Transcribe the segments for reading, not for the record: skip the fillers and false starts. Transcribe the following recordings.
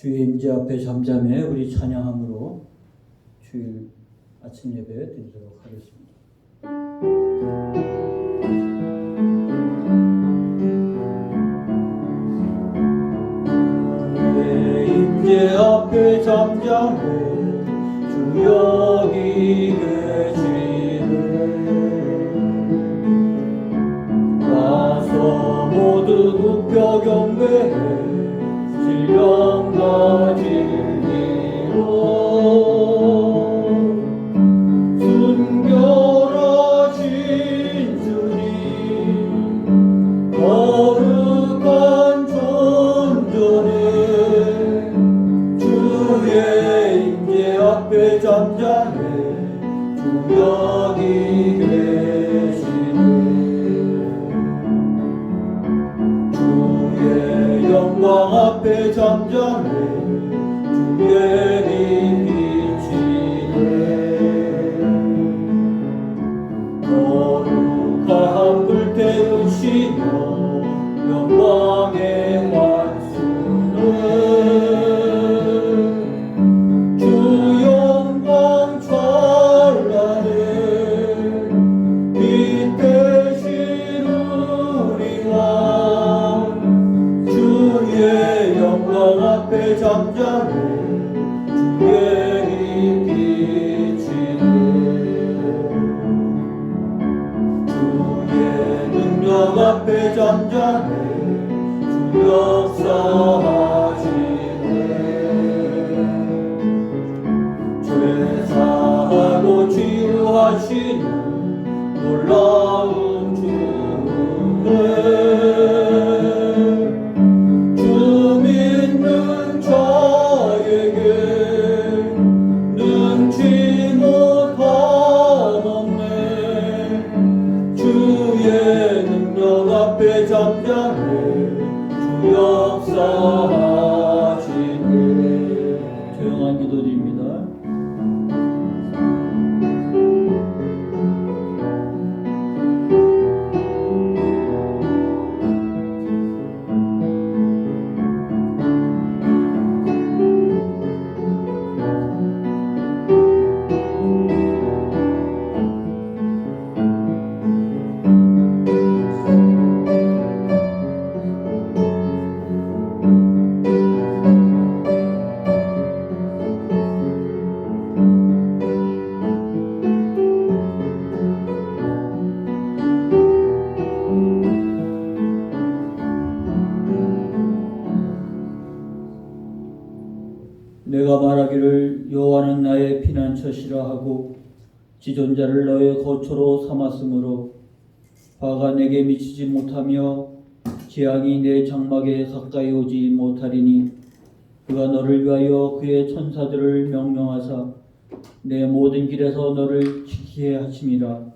주의 임재 앞에 잠잠해 우리 찬양함으로 주일 아침 예배 드리도록 하겠습니다. 주의 임재 앞에 잠잠해 주 여기 계시네. 와서 모두 굽혀 경배해 신령과 진리로 순결하신 주님 거룩한 존전에 주의 임재 앞에 잠잠해 주 여기 계시네. 주의 영광 앞에 잠잠해 주의 빛 비치네. 거룩한 불태우시며 영광의 말씀을 주 영광 찬란해 빛 되신 우리 왕 주의 영광 앞에 잠잠해 주의 빛 비치네. 주의 능력 앞에 잠잠해 주 역사하시네. 죄 사하고 치유하시는 놀라운 주의 잠잠해 주 역사하시네. 조용한 기도드립니다. 내가 말하기를 여호와는 나의 피난처시라 하고 지존자를 너의 거처로 삼았으므로 화가 내게 미치지 못하며 재앙이 내 장막에 가까이 오지 못하리니 그가 너를 위하여 그의 천사들을 명령하사 내 모든 길에서 너를 지키게 하심이라.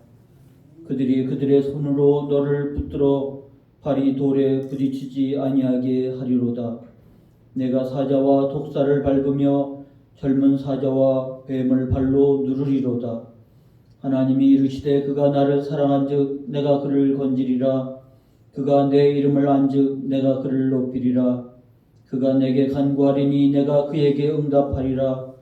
그들이 그들의 손으로 너를 붙들어 발이 돌에 부딪히지 아니하게 하리로다. 내가 사자와 독사를 밟으며 젊은 사자와 뱀을 발로 누르리로다. 하나님이 이르시되 그가 나를 사랑한즉 내가 그를 건지리라. 그가 내 이름을 안즉 내가 그를 높이리라. 그가 내게 간구하리니 내가 그에게 응답하리라.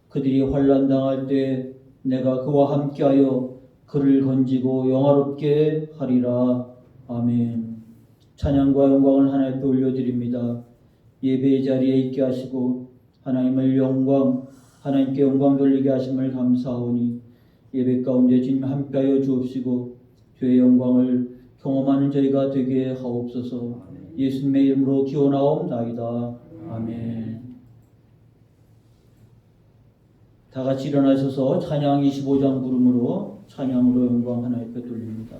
그들이 환난 당할 때 내가 그와 함께하여 그를 건지고 영화롭게 하리라. 아멘. 찬양과 영광을 하나님께 올려드립니다. 예배의 자리에 있게 하시고 하나님께 영광 돌리게 하심을 감사하오니 예배 가운데 주님 함께하여 주옵시고 주의 영광을 경험하는 저희가 되게 하옵소서. 예수님의 이름으로 기원하옵나이다. 아멘. 다 같이 일어나셔서 찬양 25장 부름으로 찬양으로 영광 하나님께 돌립니다.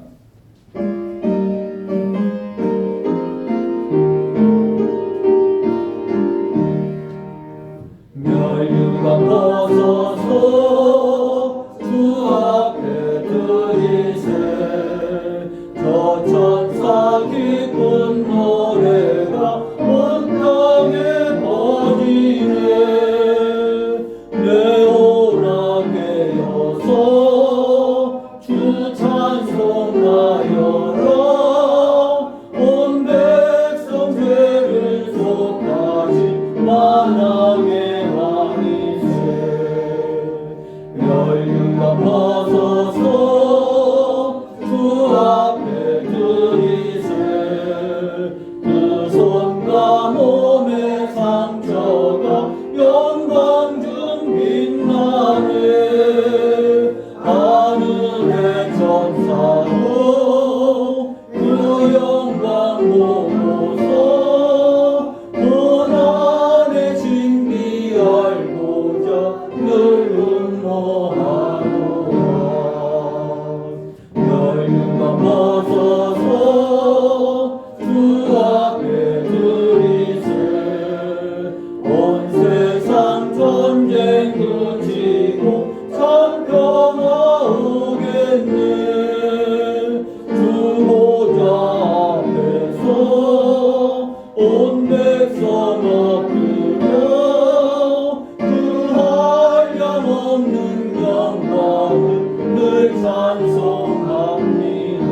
멸류관 벗어서 주 앞에 드리세. 저 천사 기쁜 노래가 온 땅에 퍼지네. 내 오랑에 여서 주 찬송하여라. 온 백성 죄를 속하신 만 만왕의 왕이세 멸류관 벗어서 주 앞에 드리세 그 손과 몸의 상처가 영광 중 빛나네 하늘의 천사도 그 영광 보고서 고난의 신비 알고자 늘 음모하노라 멸류관 벗어서 주 앞에 드리세 온 세상 전쟁 그치고 참 평화 오겠네 주 보좌 앞에서 온 백성 엎드려 그 한량없는 영광을 늘 찬송합니다.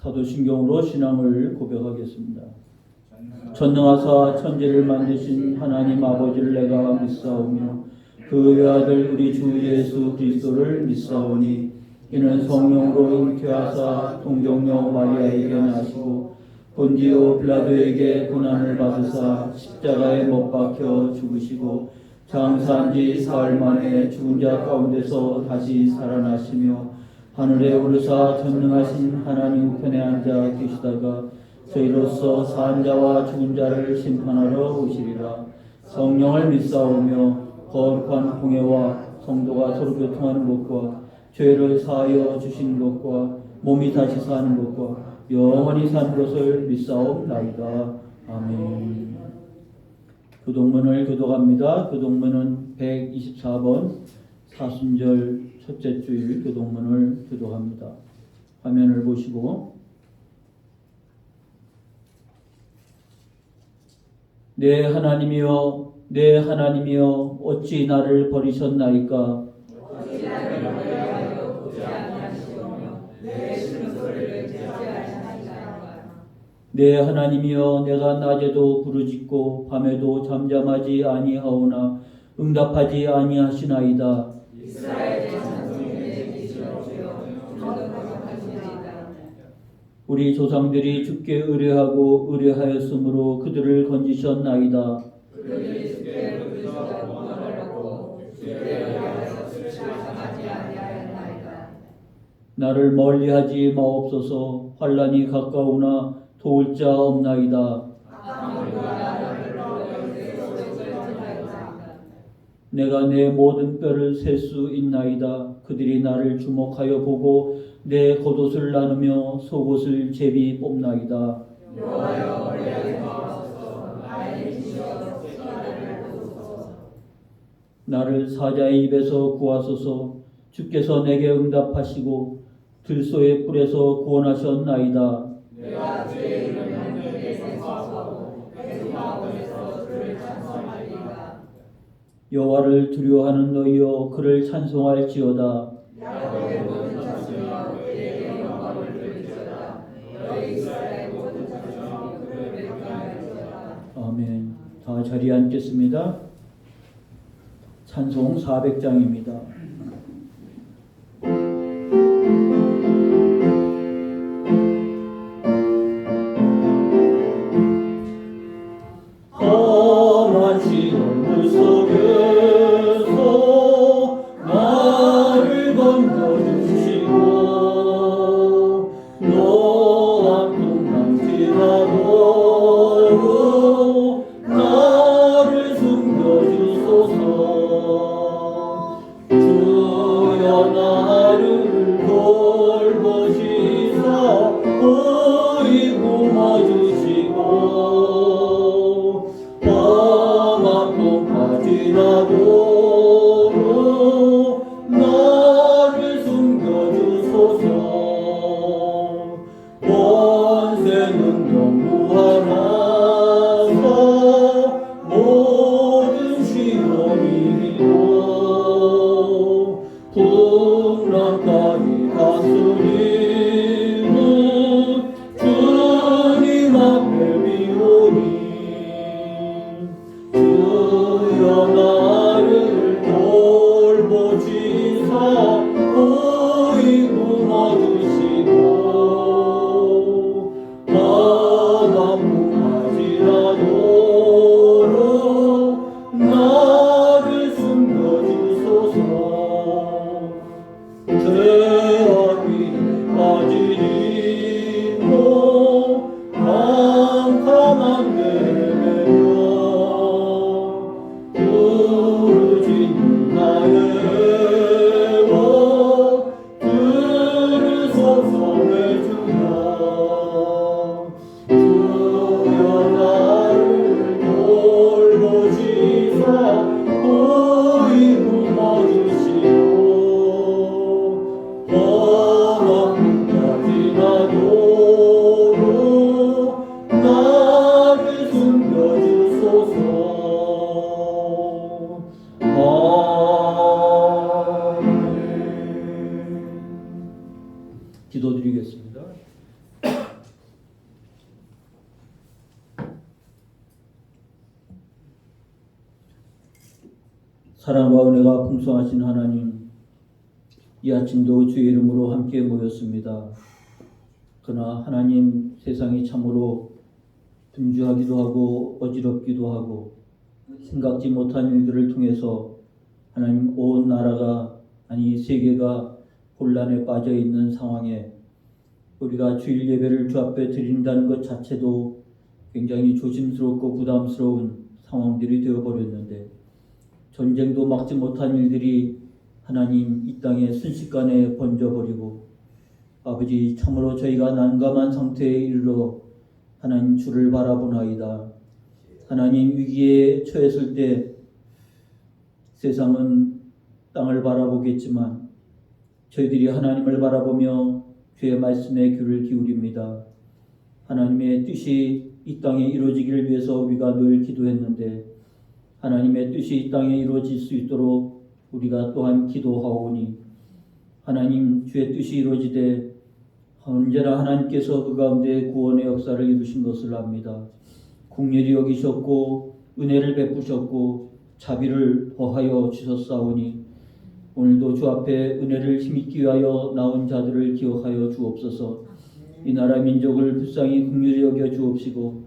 사도신경으로 신앙을 고백하겠습니다. 전능하사 천지를 만드신 하나님 아버지를 내가 믿사오며 그 외아들 우리 주 예수 그리스도를 믿사오니 이는 성령으로 잉태하사 동정녀 마리아에게 나시고 본디오 빌라도에게 고난을 받으사 십자가에 못 박혀 죽으시고 장사한 지 사흘 만에 죽은 자 가운데서 다시 살아나시며 하늘에 오르사 전능하신 하나님 우편에 앉아 계시다가 저희로서 산 자와 죽은 자를 심판하러 오시리라. 성령을 믿사오며 거룩한 공예와 성도가 서로 교통하는 것과 죄를 사하여 주신 것과 몸이 다시 사는 것과 영원히 사는 것을 믿사옵나이다. 아멘. 교동문을 교독합니다. 교동문은 124번 사순절 첫째 주일 교동문을 교독합니다. 화면을 보시고 내 하나님이여 내 하나님이여 어찌 나를 버리셨나이까 내 하나님이여 내가 낮에도 부르짖고 밤에도 잠잠하지 아니하오나 응답하지 아니하시나이다. 우리 조상들이 주께 의뢰하고 의뢰하였으므로 그들을 건지셨나이다. 나를 멀리하지 마옵소서. 환난이 가까우나 도울 자 없나이다. 내가 내 모든 뼈를 셀 수 있나이다. 그들이 나를 주목하여 보고 내 겉옷을 나누며 속옷을 제비 뽑나이다. 나를 사자의 입에서 구하소서. 주께서 내게 응답하시고 들소의 뿔에서 구원하셨나이다. 내가 주의 이름을 내게 생각하고 그 마음에서 그를 찬송하리이다. 여호와를 두려워하는 너희여 그를 찬송할지어다. 야곱의 모든 자손이여 그에게 영광을 돌릴지어다. 너희 이스라엘 모든 자손이여 그를 맹세할지어다. 아멘. 다 자리에 앉겠습니다. 찬송 400장입니다. 나를 숨겨주소서. 지니고 캄캄한 데며 부르짖는 나의 오 들으소서 내 주여 주여 나를 돌보시사 고이 품어주시고 험악까지 나도록 나를 숨겨주소서. 기도드리겠습니다. 사랑과 은혜가 풍성하신 하나님, 이 아침도 주의 이름으로 함께 모였습니다. 그러나 하나님, 세상이 참으로 분주하기도 하고 어지럽기도 하고 생각지 못한 일들을 통해서 하나님, 온 나라가 아니 세계가 혼란에 빠져 있는 상황에 우리가 주일 예배를 주 앞에 드린다는 것 자체도 굉장히 조심스럽고 부담스러운 상황들이 되어버렸는데, 전쟁도 막지 못한 일들이 하나님 이 땅에 순식간에 번져버리고, 아버지 참으로 저희가 난감한 상태에 이르러 하나님 주를 바라보나이다. 하나님, 위기에 처했을 때 세상은 땅을 바라보겠지만 저희들이 하나님을 바라보며 주의 말씀에 귀를 기울입니다. 하나님의 뜻이 이 땅에 이루어지기를 위해서 우리가 늘 기도했는데, 하나님의 뜻이 이 땅에 이루어질 수 있도록 우리가 또한 기도하오니, 하나님 주의 뜻이 이루어지되 언제나 하나님께서 그 가운데 구원의 역사를 이루신 것을 압니다. 긍휼히 여기셨고 은혜를 베푸셨고 자비를 더하여 주셨사오니, 오늘도 주 앞에 은혜를 힘입기 위하여 나온 자들을 기억하여 주옵소서. 이 나라 민족을 불쌍히 긍휼히 여겨 주옵시고,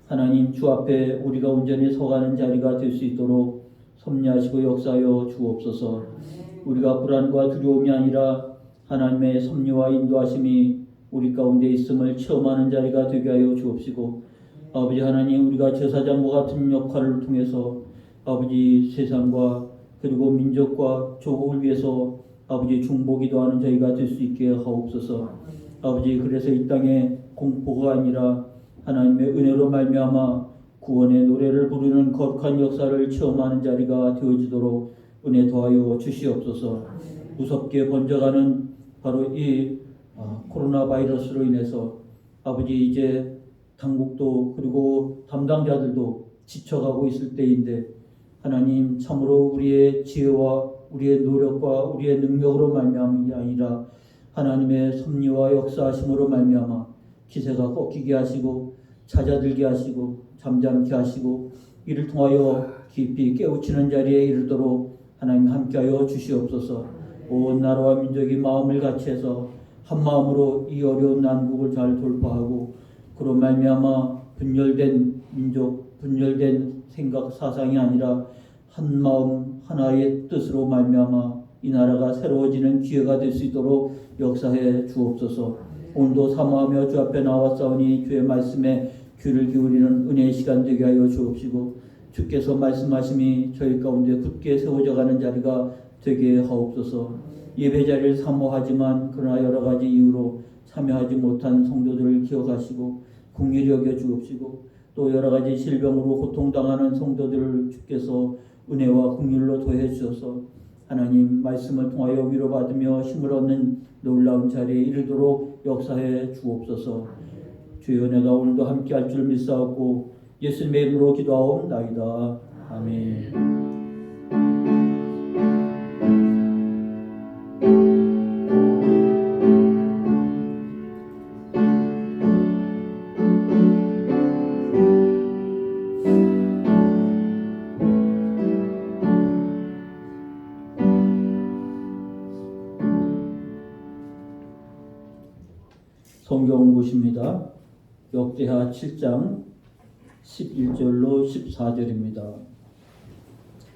하나님 주 앞에 우리가 온전히 서가는 자리가 될 수 있도록 섭리하시고 역사하여 주옵소서. 우리가 불안과 두려움이 아니라 하나님의 섭리와 인도하심이 우리 가운데 있음을 체험하는 자리가 되게 하여 주옵시고, 아버지 하나님, 우리가 제사장과 같은 역할을 통해서 아버지 세상과 그리고 민족과 조국을 위해서 아버지 중보기도하는 저희가 될 수 있게 하옵소서. 아버지, 그래서 이 땅에 공포가 아니라 하나님의 은혜로 말미암아 구원의 노래를 부르는 거룩한 역사를 체험하는 자리가 되어지도록 은혜 더하여 주시옵소서. 무섭게 번져가는 바로 이 코로나 바이러스로 인해서 아버지, 이제 당국도 그리고 담당자들도 지쳐가고 있을 때인데, 하나님 참으로 우리의 지혜와 우리의 노력과 우리의 능력으로 말미암은 게 아니라 하나님의 섭리와 역사하심으로 말미암아 기세가 꺾이게 하시고 찾아들게 하시고 잠잠케 하시고 이를 통하여 깊이 깨우치는 자리에 이르도록 하나님 함께하여 주시옵소서. 온 나라와 민족이 마음을 같이해서 한 마음으로 이 어려운 난국을 잘 돌파하고, 그로 말미암아 분열된 민족, 분열된 생각, 사상이 아니라 한 마음 하나의 뜻으로 말미암아 이 나라가 새로워지는 기회가 될 수 있도록 역사해 주옵소서. 오늘도 사모하며 주 앞에 나왔사오니 주의 말씀에 귀를 기울이는 은혜의 시간 되게 하여 주옵시고, 주께서 말씀하심이 저희 가운데 굳게 세워져 가는 자리가 되게 하옵소서. 예배 자리를 사모하지만 그러나 여러 가지 이유로 참여하지 못한 성도들을 기억하시고 긍휼히 여겨 주옵시고, 또 여러 가지 질병으로 고통당하는 성도들을 주께서 은혜와 긍휼로 더해 주셔서 하나님 말씀을 통하여 위로받으며 힘을 얻는 놀라운 자리에 이르도록 역사해 주옵소서. 주의 은혜가 오늘도 함께할 줄 믿사옵고 예수님의 이름으로 기도하옵나이다. 아멘. 성경 보십니다. 역대하 7장 11절로 14절입니다.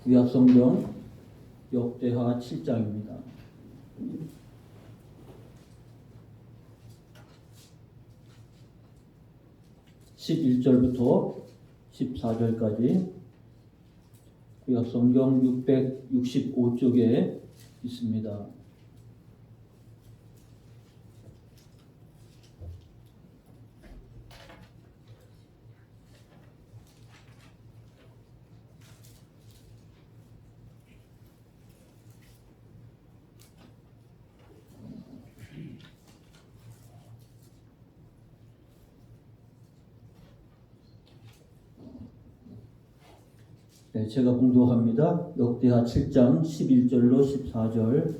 구약성경 역대하 7장입니다. 11절부터 14절까지 구약성경 665쪽에 있습니다. 네, 제가 봉독합니다. 역대하 7장 11절로 14절.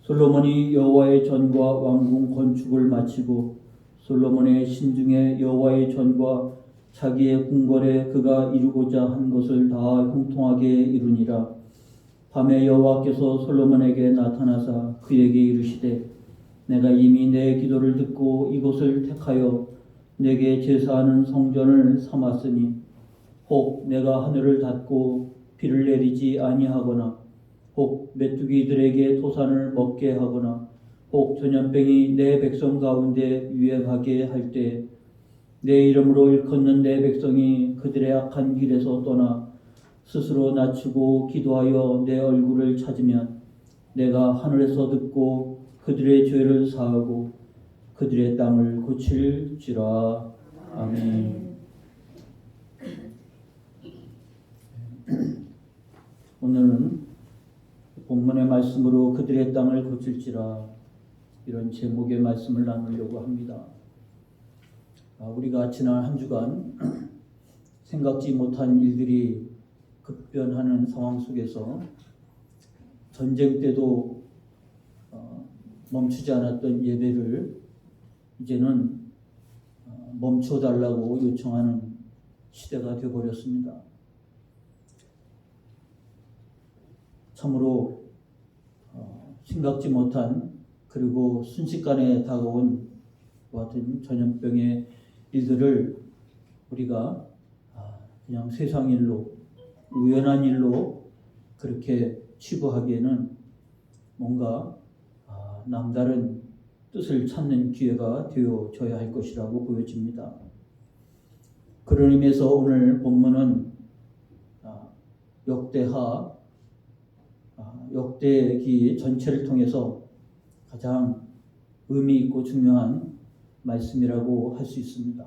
솔로몬이 여호와의 전과 왕궁 건축을 마치고 솔로몬의 신중에 여호와의 전과 자기의 궁궐에 그가 이루고자 한 것을 다 형통하게 이루니라. 밤에 여호와께서 솔로몬에게 나타나사 그에게 이르시되 내가 이미 내 기도를 듣고 이곳을 택하여 내게 제사하는 성전을 삼았으니 혹 내가 하늘을 닫고 비를 내리지 아니하거나 혹 메뚜기들에게 토산을 먹게 하거나 혹 전염병이 내 백성 가운데 유행하게 할 때 내 이름으로 일컫는 내 백성이 그들의 악한 길에서 떠나 스스로 낮추고 기도하여 내 얼굴을 찾으면 내가 하늘에서 듣고 그들의 죄를 사하고 그들의 땅을 고칠지라. 아멘. 오늘은 본문의 말씀으로 그들의 땅을 고칠지라, 이런 제목의 말씀을 나누려고 합니다. 우리가 지난 한 주간 생각지 못한 일들이 급변하는 상황 속에서 전쟁 때도 멈추지 않았던 예배를 이제는 멈춰달라고 요청하는 시대가 되어버렸습니다. 참으로 생각지 못한 그리고 순식간에 다가온 같은 전염병의 일들을 우리가 그냥 세상 일로, 우연한 일로 그렇게 치부하기에는 뭔가 남다른 뜻을 찾는 기회가 되어져야 할 것이라고 보여집니다. 그런 의미에서 오늘 본문은 역대기 전체를 통해서 가장 의미 있고 중요한 말씀이라고 할 수 있습니다.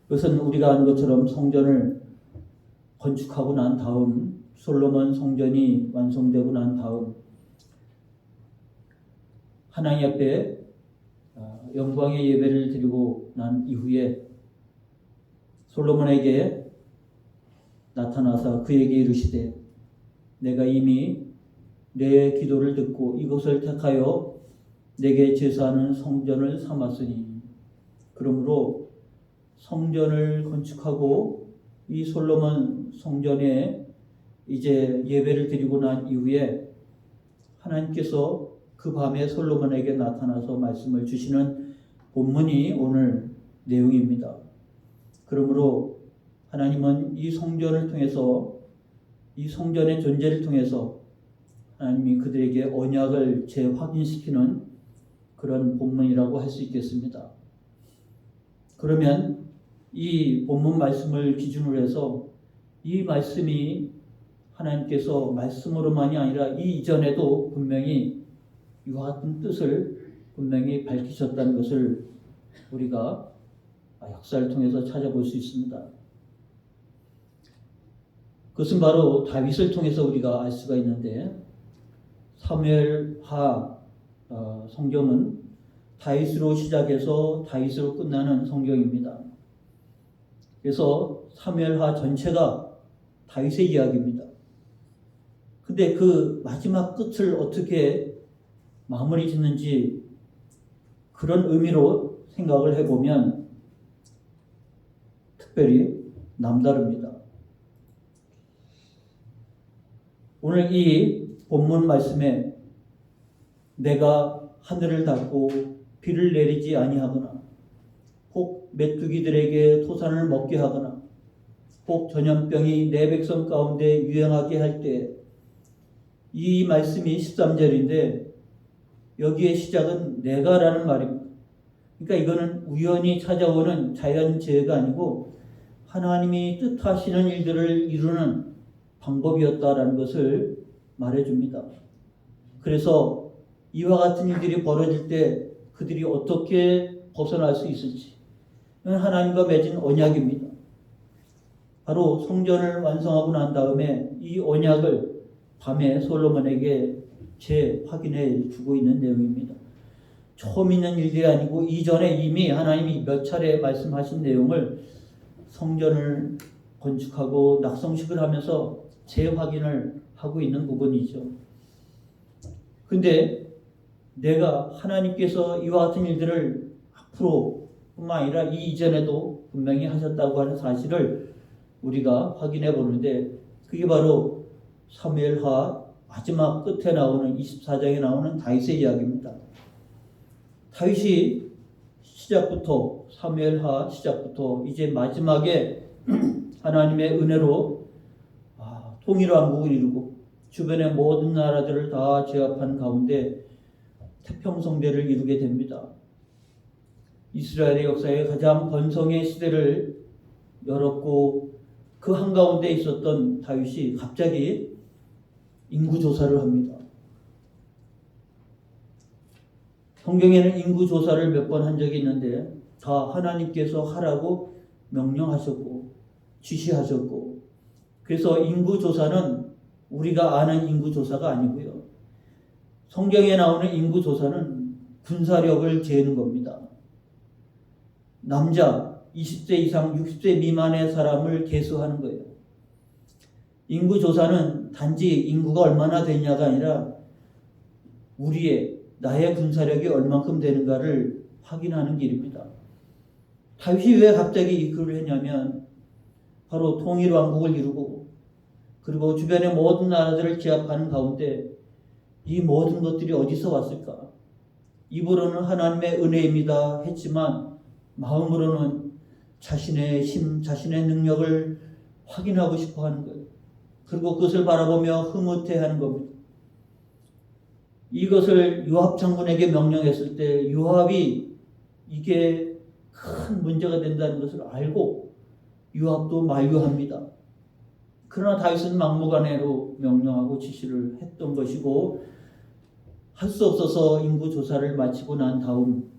그것은 우리가 아는 것처럼 성전을 건축하고 난 다음, 솔로몬 성전이 완성되고 난 다음 하나님 앞에 영광의 예배를 드리고 난 이후에 솔로몬에게 나타나서 그에게 이르시되 내가 이미 내 기도를 듣고 이곳을 택하여 내게 제사하는 성전을 삼았으니, 그러므로 성전을 건축하고 이 솔로몬 성전에 이제 예배를 드리고 난 이후에 하나님께서 그 밤에 솔로몬에게 나타나서 말씀을 주시는 본문이 오늘 내용입니다. 그러므로 하나님은 이 성전을 통해서, 이 성전의 존재를 통해서 하나님이 그들에게 언약을 재확인시키는 그런 본문이라고 할 수 있겠습니다. 그러면 이 본문 말씀을 기준으로 해서 이 말씀이 하나님께서 말씀으로만이 아니라 이 이전에도 분명히 이와 같은 뜻을 분명히 밝히셨다는 것을 우리가 역사를 통해서 찾아볼 수 있습니다. 그것은 바로 다윗을 통해서 우리가 알 수가 있는데, 사무엘하 성경은 다윗으로 시작해서 다윗으로 끝나는 성경입니다. 그래서 사무엘하 전체가 다윗의 이야기입니다. 근데 그 마지막 끝을 어떻게 마무리 짓는지 그런 의미로 생각을 해보면 특별히 남다릅니다. 오늘 이 본문 말씀에 내가 하늘을 닫고 비를 내리지 아니하거나 혹 메뚜기들에게 토산을 먹게 하거나 혹 전염병이 내 백성 가운데 유행하게 할 때, 이 말씀이 13절인데 여기에 시작은 내가라는 말입니다. 그러니까 이거는 우연히 찾아오는 자연재해가 아니고 하나님이 뜻하시는 일들을 이루는 방법이었다라는 것을 말해줍니다. 그래서 이와 같은 일들이 벌어질 때 그들이 어떻게 벗어날 수 있을지 하나님과 맺은 언약입니다. 바로 성전을 완성하고 난 다음에 이 언약을 밤에 솔로몬에게 재확인해 주고 있는 내용입니다. 처음 있는 일이 아니고 이전에 이미 하나님이 몇 차례 말씀하신 내용을 성전을 건축하고 낙성식을 하면서 재확인을 하고 있는 부분이죠. 근데 내가 하나님께서 이와 같은 일들을 앞으로 뿐만 아니라 이전에도 분명히 하셨다고 하는 사실을 우리가 확인해 보는데 그게 바로 사무엘하 마지막 끝에 나오는 24장에 나오는 다윗의 이야기입니다. 다윗이 시작부터 사무엘하 시작부터 이제 마지막에 하나님의 은혜로 통일왕국을 이루고 주변의 모든 나라들을 다 제압한 가운데 태평성대를 이루게 됩니다. 이스라엘의 역사에 가장 번성의 시대를 열었고 그 한가운데 있었던 다윗이 갑자기 인구조사를 합니다. 성경에는 인구조사를 몇 번 한 적이 있는데 다 하나님께서 하라고 명령하셨고 지시하셨고 그래서 인구조사는 우리가 아는 인구조사가 아니고요. 성경에 나오는 인구조사는 군사력을 재는 겁니다. 남자 20세 이상 60세 미만의 사람을 계수하는 거예요. 인구조사는 단지 인구가 얼마나 되냐가 아니라 나의 군사력이 얼만큼 되는가를 확인하는 길입니다. 다윗이 왜 갑자기 이 글을 했냐면 바로 통일왕국을 이루고 그리고 주변의 모든 나라들을 제압하는 가운데 이 모든 것들이 어디서 왔을까? 입으로는 하나님의 은혜입니다 했지만 마음으로는 자신의 힘, 자신의 능력을 확인하고 싶어 하는 거예요. 그리고 그것을 바라보며 흐뭇해하는 겁니다. 이것을 요압 장군에게 명령했을 때 요압이 이게 큰 문제가 된다는 것을 알고 요압도 만류합니다. 그러나 다윗은 막무가내로 명령하고 지시를 했던 것이고 할 수 없어서 인구조사를 마치고 난 다음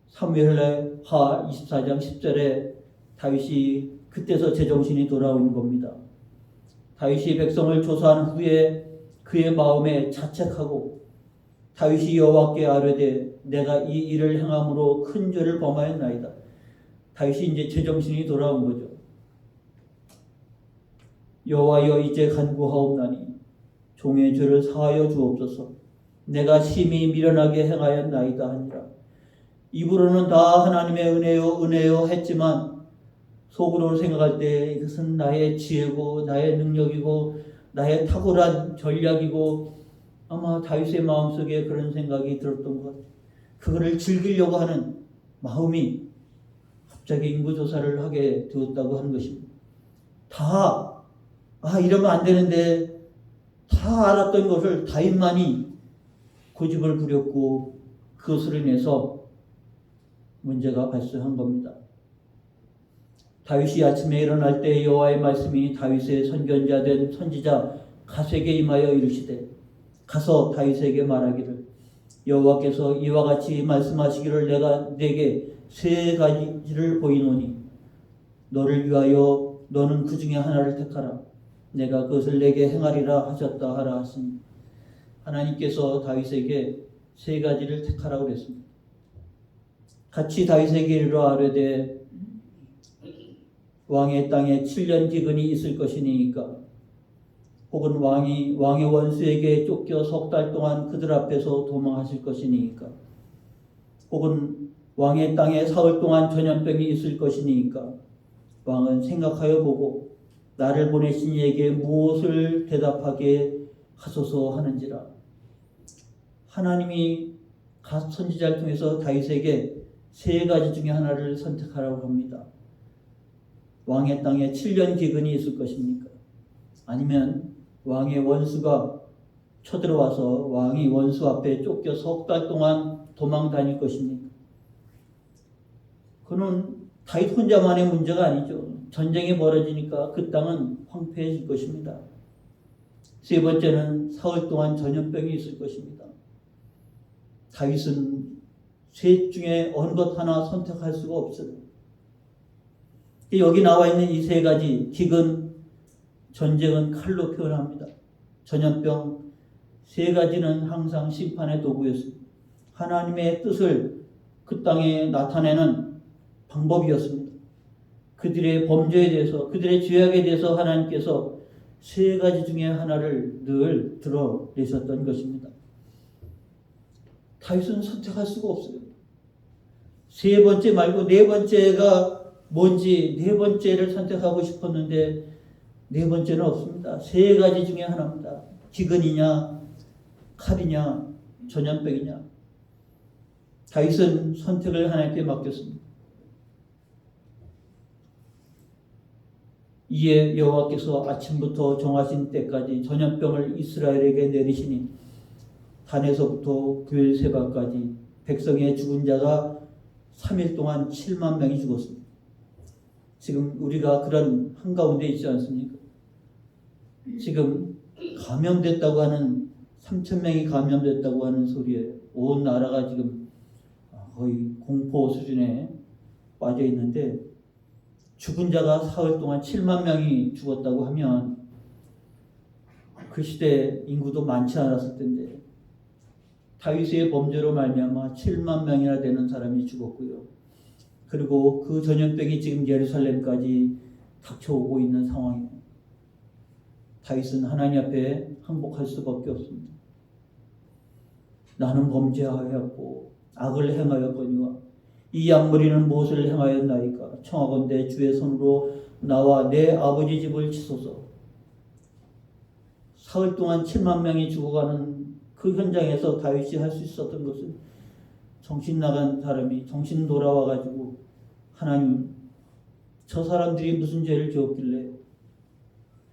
사무엘하 24장 10절에 다윗이 그때서 제정신이 돌아온 겁니다. 다윗이 백성을 조사한 후에 그의 마음에 자책하고 다윗이 여호와께 아뢰되 내가 이 일을 행함으로 큰 죄를 범하였나이다. 다윗이 이제 제정신이 돌아온 거죠. 여호와여 이제 간구하옵나니 종의 죄를 사하여 주옵소서. 내가 심히 미련하게 행하였나이다 하니라. 입으로는 다 하나님의 은혜요 했지만 속으로 생각할 때 이것은 나의 지혜고 나의 능력이고 나의 탁월한 전략이고 아마 다윗의 마음속에 그런 생각이 들었던 것 같아요. 그거를 즐기려고 하는 마음이 갑자기 인구조사를 하게 되었다고 하는 것입니다. 이러면 안 되는데 다 알았던 것을 다윗만이 고집을 부렸고 그것으로 인해서 문제가 발생한 겁니다. 다윗이 아침에 일어날 때 여호와의 말씀이 다윗의 선견자 된 선지자 갓에게 임하여 이르시되 가서 다윗에게 말하기를 여호와께서 이와 같이 말씀하시기를 내가 내게 세 가지를 보이노니 너를 위하여 너는 그 중에 하나를 택하라. 내가 그것을 내게 행하리라 하셨다 하라 하시니 하나님께서 다윗에게 세 가지를 택하라고 그랬습니다. 같이 다윗에게 이르러 아뢰되 왕의 땅에 7년 기근이 있을 것이니까 혹은 왕의 원수에게 쫓겨 석 달 동안 그들 앞에서 도망하실 것이니까 혹은 왕의 땅에 사흘 동안 전염병이 있을 것이니까 왕은 생각하여 보고 나를 보내신 이에게 무엇을 대답하게 하소서 하는지라. 하나님이 갓 선지자를 통해서 다윗에게 세 가지 중에 하나를 선택하라고 합니다. 왕의 땅에 7년 기근이 있을 것입니까? 아니면 왕의 원수가 쳐들어와서 왕이 원수 앞에 쫓겨 석 달 동안 도망 다닐 것입니까? 그는 다윗 혼자만의 문제가 아니죠. 전쟁이 벌어지니까 그 땅은 황폐해질 것입니다. 세 번째는 사흘 동안 전염병이 있을 것입니다. 다윗은 셋 중에 어느 것 하나 선택할 수가 없어요. 여기 나와 있는 이 세 가지, 기근, 전쟁은 칼로 표현합니다. 전염병, 세 가지는 항상 심판의 도구였습니다. 하나님의 뜻을 그 땅에 나타내는 방법이었습니다. 그들의 범죄에 대해서, 그들의 죄악에 대해서 하나님께서 세 가지 중에 하나를 늘 드러내셨던 것입니다. 다윗은 선택할 수가 없어요. 세 번째 말고 네 번째가 뭔지 네 번째를 선택하고 싶었는데 네 번째는 없습니다. 세 가지 중에 하나입니다. 기근이냐, 칼이냐, 전염병이냐. 다윗은 선택을 하나님께 맡겼습니다. 이에 여호와께서 아침부터 정하신 때까지 전염병을 이스라엘에게 내리시니 단에서부터 브엘세바까지 백성의 죽은 자가 3일 동안 7만 명이 죽었습니다. 지금 우리가 그런 한가운데 있지 않습니까? 지금 감염됐다고 하는 3천 명이 감염됐다고 하는 소리에 온 나라가 지금 거의 공포 수준에 빠져 있는데 죽은 자가 사흘 동안 7만 명이 죽었다고 하면 그 시대 인구도 많지 않았을 텐데 다윗의 범죄로 말미암아 7만 명이나 되는 사람이 죽었고요. 그리고 그 전염병이 지금 예루살렘까지 닥쳐오고 있는 상황이에요. 다윗은 하나님 앞에 항복할 수밖에 없습니다. 나는 범죄하였고 악을 행하였거니와 이 양머리는 무엇을 행하였나이까? 청하건대 주의 손으로 나와 내 아버지 집을 치소서. 사흘 동안 7만 명이 죽어가는 그 현장에서 다윗이 할 수 있었던 것은 정신 나간 사람이 정신 돌아와가지고 하나님, 저 사람들이 무슨 죄를 지었길래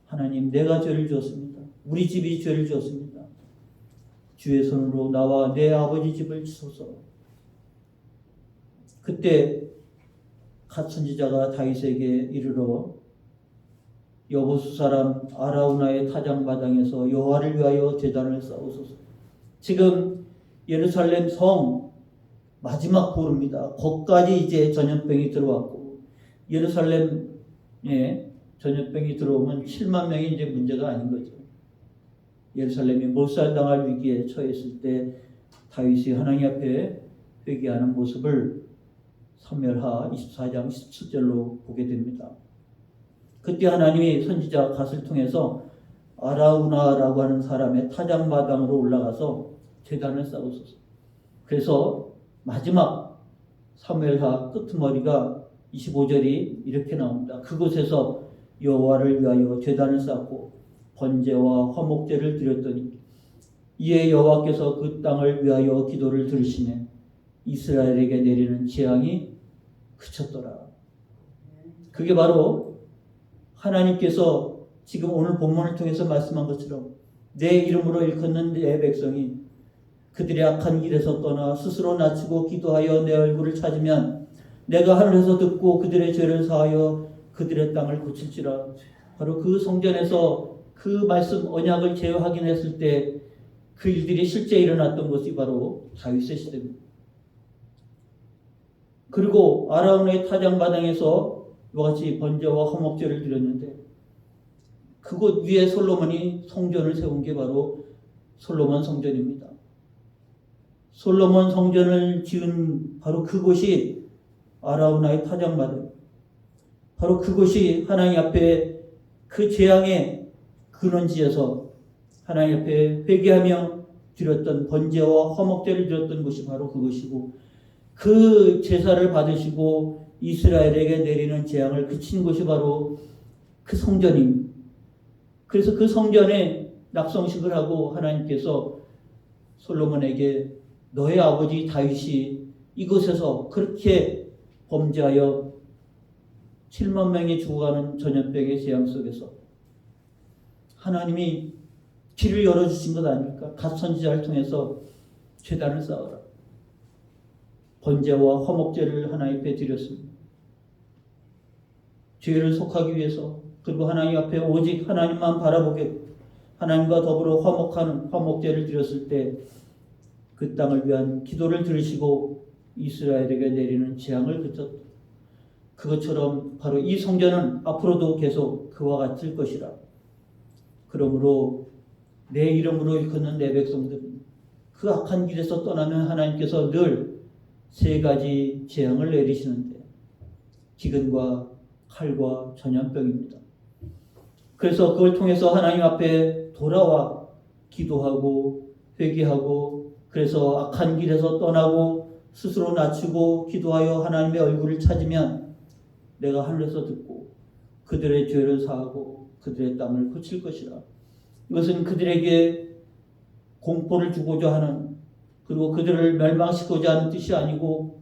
하나님, 내가 죄를 지었습니다. 우리 집이 죄를 지었습니다. 주의 손으로 나와 내 아버지 집을 치소서. 그때 갓 선지자가 다윗에게 이르러 여보수 사람 아라우나의 타작마당에서 여호와를 위하여 제단을 쌓으소서. 지금 예루살렘 성 마지막 보루입니다. 거기까지 이제 전염병이 들어왔고 예루살렘에 전염병이 들어오면 7만 명이 이제 문제가 아닌 거죠. 예루살렘이 몰살당할 위기에 처했을 때 다윗이 하나님 앞에 회개하는 모습을 사무엘하 24장 17절로 보게 됩니다. 그때 하나님이 선지자 갓을 통해서 아라우나라고 하는 사람의 타작마당으로 올라가서 제단을 쌓으소서. 그래서 마지막 사무엘하 끄트머리가 25절이 이렇게 나옵니다. 그곳에서 여호와를 위하여 제단을 쌓고 번제와 화목제를 드렸더니 이에 여호와께서 그 땅을 위하여 기도를 들으시네 이스라엘에게 내리는 재앙이 그쳤더라. 그게 바로 하나님께서 지금 오늘 본문을 통해서 말씀한 것처럼 내 이름으로 일컫는 내 백성이 그들의 악한 길에서 떠나 스스로 낮추고 기도하여 내 얼굴을 찾으면 내가 하늘에서 듣고 그들의 죄를 사하여 그들의 땅을 고칠지라. 바로 그 성전에서 그 말씀 언약을 재확인했을 때 그 일들이 실제 일어났던 것이 바로 다윗의 시대입니다. 그리고 아라운의 타작마당에서 이와 같이 번제와 화목제를 드렸는데 그곳 위에 솔로몬이 성전을 세운 게 바로 솔로몬 성전입니다. 솔로몬 성전을 지은 바로 그곳이 아라우나의 타작마당, 바로 그곳이 하나님 앞에 그 재앙의 근원지에서 하나님 앞에 회개하며 드렸던 번제와 화목제를 드렸던 곳이 바로 그것이고 그 제사를 받으시고 이스라엘에게 내리는 재앙을 그친 곳이 바로 그 성전입니다. 그래서 그 성전에 낙성식을 하고 하나님께서 솔로몬에게 너의 아버지 다윗이 이곳에서 그렇게 범죄하여 7만 명이 죽어가는 전염병의 재앙 속에서 하나님이 길을 열어주신 것 아닙니까? 갓 선지자를 통해서 제단을 쌓아라. 번제와 화목제를 하나님 앞에 드렸습니다. 죄를 속하기 위해서, 그리고 하나님 앞에 오직 하나님만 바라보게 하나님과 더불어 화목하는 화목제를 드렸을 때 그 땅을 위한 기도를 들으시고 이스라엘에게 내리는 재앙을 그쳤다. 그것처럼 바로 이 성전은 앞으로도 계속 그와 같을 것이라. 그러므로 내 이름으로 일컫는 내 백성들은 그 악한 길에서 떠나면 하나님께서 늘 세 가지 재앙을 내리시는데 기근과 칼과 전염병입니다. 그래서 그걸 통해서 하나님 앞에 돌아와 기도하고 회개하고, 그래서 악한 길에서 떠나고 스스로 낮추고 기도하여 하나님의 얼굴을 찾으면 내가 하늘에서 듣고 그들의 죄를 사하고 그들의 땅을 고칠 것이라. 이것은 그들에게 공포를 주고자 하는, 그리고 그들을 멸망시키고자 하는 뜻이 아니고